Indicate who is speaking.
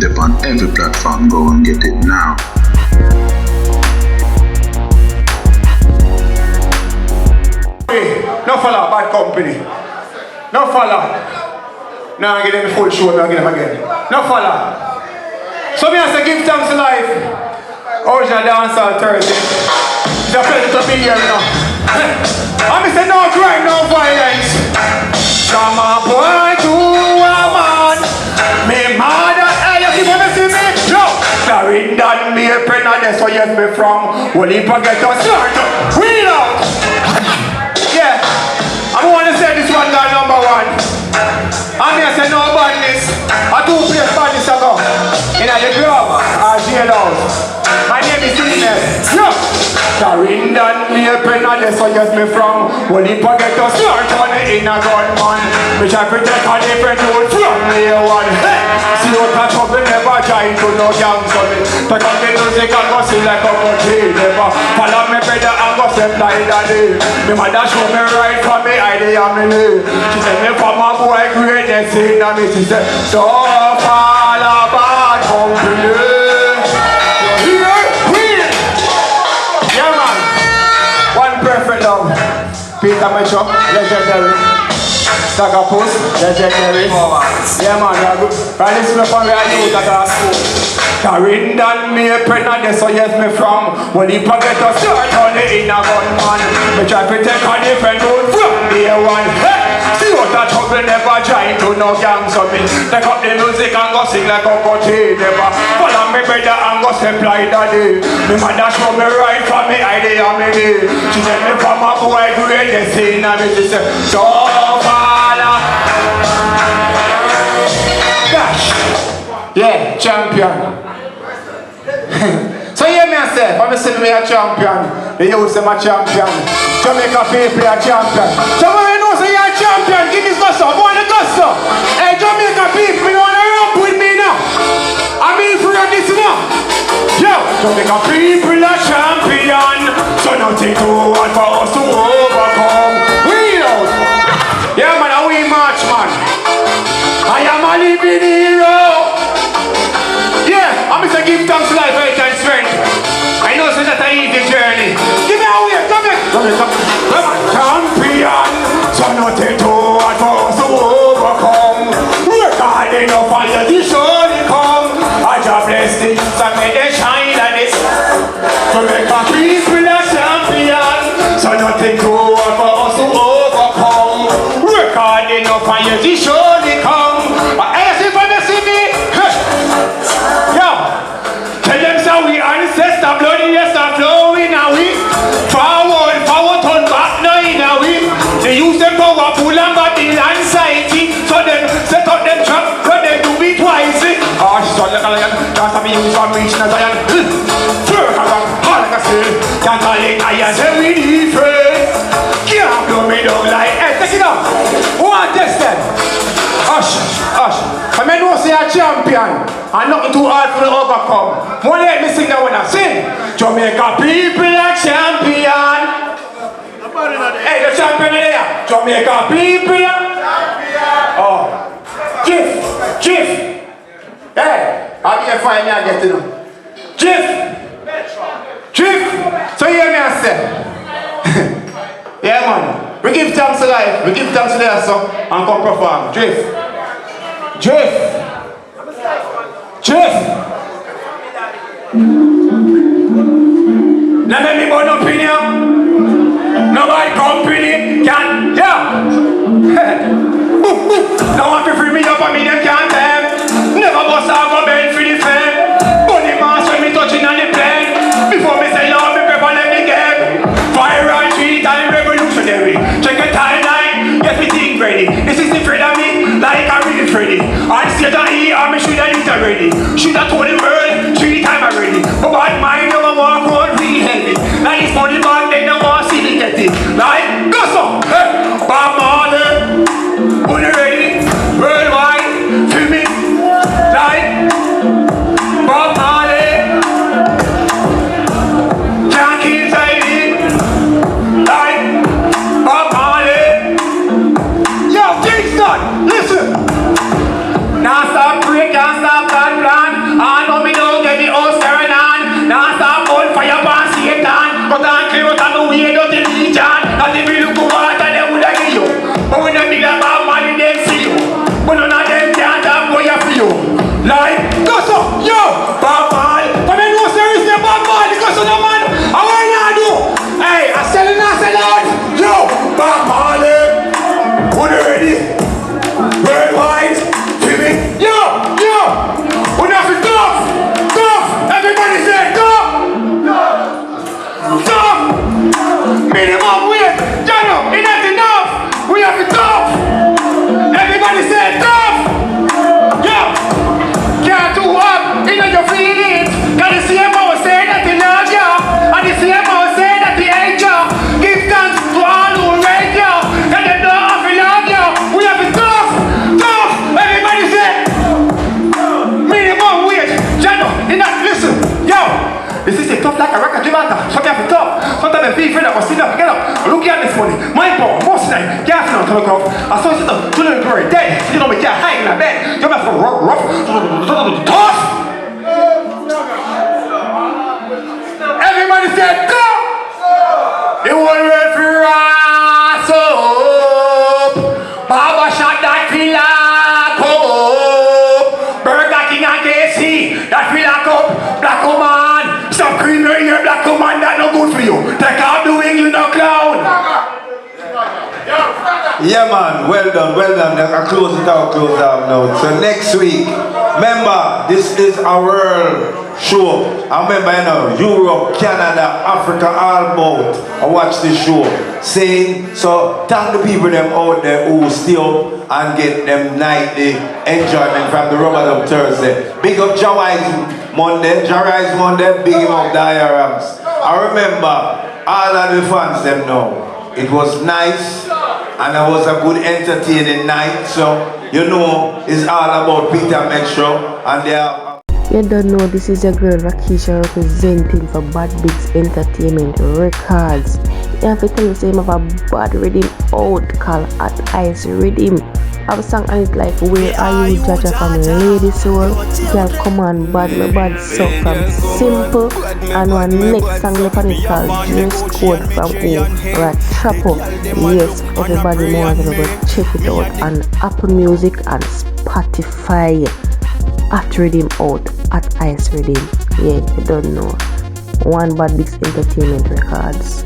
Speaker 1: up on every platform. Go and get it now.
Speaker 2: No follow, bad company. No follow. Now I give them a full show, I give them again. No follow. So me I say give thanks to life. Original Dancehall Thursday. It's a pleasure to be here now. I'm say no crime, no violence. From a boy to a man. Me mother, hey, you keep on see me? No. Clarendon, me a friend and that's where you me from. Will he forget to start? Wheel out. Yeah. I want to say this one guy number one. I'm here to say no badness. I do play badness ago. In the club, jail house. My name is Medz. Yo! Clarendon, me a pen and that's where you me from. Will he forget to start on the inner gunman? Which I protect a different road from me one. Hey! See what that trouble never join to no gang so me. Take up the music and go sing like a country. Never follow me brother and go step like daddy. Me mother show me right from me idea and me live. She said me from a boy greatness in a me. She said, so fall about company. Perfect love. Peter Mitchell, legendary. Tagapus, legendary. Yeah man, you're good. Right, listen up on where I do that at school. Clarendon, me a friend and that's where you me from. When he forget to start on the inner gunman. Me try to take a different road from day one. Hey! See what that trouble never join to no gang so me. Take up the music and go sing like a country. Never follow me brother and go step like daddy. Me mother show me right from me idea and me day. She said me from a boy greatness in and me she said, so follow. Gosh. Yeah, champion. So hear me say, when I say me a champion, they use them a champion. Jamaica people a champion. Somebody knows say you're a champion, give me gusto, I want the gusto. Hey Jamaica people, you wanna run with me now? I'm in for this now. Yo, Jamaica people a champion. So nothing too hard for us to overcome. We know. Yeah man, we march man. I am a living hero. Yeah, I'm gonna give thanks to life, health and strength. I know it's not an easy journey. Give me a way, come here. I'm a champion, so nothing too hard for us to overcome. Work hard enough and you surely come. I just bless the youth and make them shine like this. To make a people a champion, so nothing too hard for us to overcome. Work hard enough and you surely come. Bloody yes, I'm flowing now we forward, turn back now in a we. They use them power pull and body and anxiety. So them set up them trap when they do it twice. Ah, she's all like a lion, that's how me use one reach in a giant. Turn around, all like a still. Can't call it iron, say we different. Can't blow me down like, hey, take it up. One test them. Hush. I mean, no say a champion. And nothing too hard for the overcome. More let me sing that when I sing. Jamaica people are champion. Hey, the champion is there. Jamaica people are champion. Oh. Chief. Hey, I'll be a fire me and get to know. Chief. So hear me I say. Yeah man. We give thanks to life. We give thanks to the hustle and come perform. Chief. Now let me put no opinion. Nobody company can, yeah. Now want to free me up and me them can't them. Never bust out a bed for the fame. Bunny mass when me touching on the plane. Before me say Lord, me prep on let me get. Fire and treat and revolutionary. Check a timeline, get me thing ready. This is the Fred of me, like I really Freddy. I see that he, I me should have it already. Should have tough. Minimum wage. Jano, it ain't enough. We have to tough. Everybody say tough. Yeah. Can't do what? You know your feelings. Cause the same hour say that he loves you. And the same hour say that he hates you. Give thanks to all who rate you. And they know how to love you. We have to tough. Tough. Everybody say minimum wage. Jano, you know, listen. Yo. This is a tough like a record Jamaica. Sometimes it's tough. Sometimes I feel afraid of sit up, get up. Look at this money. My power, most night. Gas now to look off. I saw sit up, to the glory, dead. You know me can't hide in that bed. You're for rough. Tough. Everybody said tough. It was ready for us up. Baba shot that feel like up. Burger King and KC, that feel like up. Black woman. Some cream in your black woman that no good for you. Take out the wing, you no clown.
Speaker 3: Yeah man, well done. I close it out now. So next week, remember, this is our world show. I remember, you know, Europe, Canada, Africa, all about. I watch this show. Saying, so thank the people them out there who stay up and get them nightly enjoyment from the Rubber Dub Thursday. Big up Jawise Monday, big him up Diarams. I remember all of the fans them know. It was nice and it was a good entertaining night. So you know it's all about Peter Metro and they are.
Speaker 4: You don't know, this is your girl Rakisha representing for Bad Bigs Entertainment Records. You have to tell you say I have a bad rhythm out called At Ice Rhythm. I have a song on it like Where Are You Jaja from Lady Soul. Girl come on bad, my bad so from Simple. And one next song left on it called Dress Code from Rachapo. Yes, everybody knows to go check it out on Apple Music and Spotify. At Rhythm out, At Ice Rhythm. Yeah, you don't know. One Bad Bigs Entertainment Records.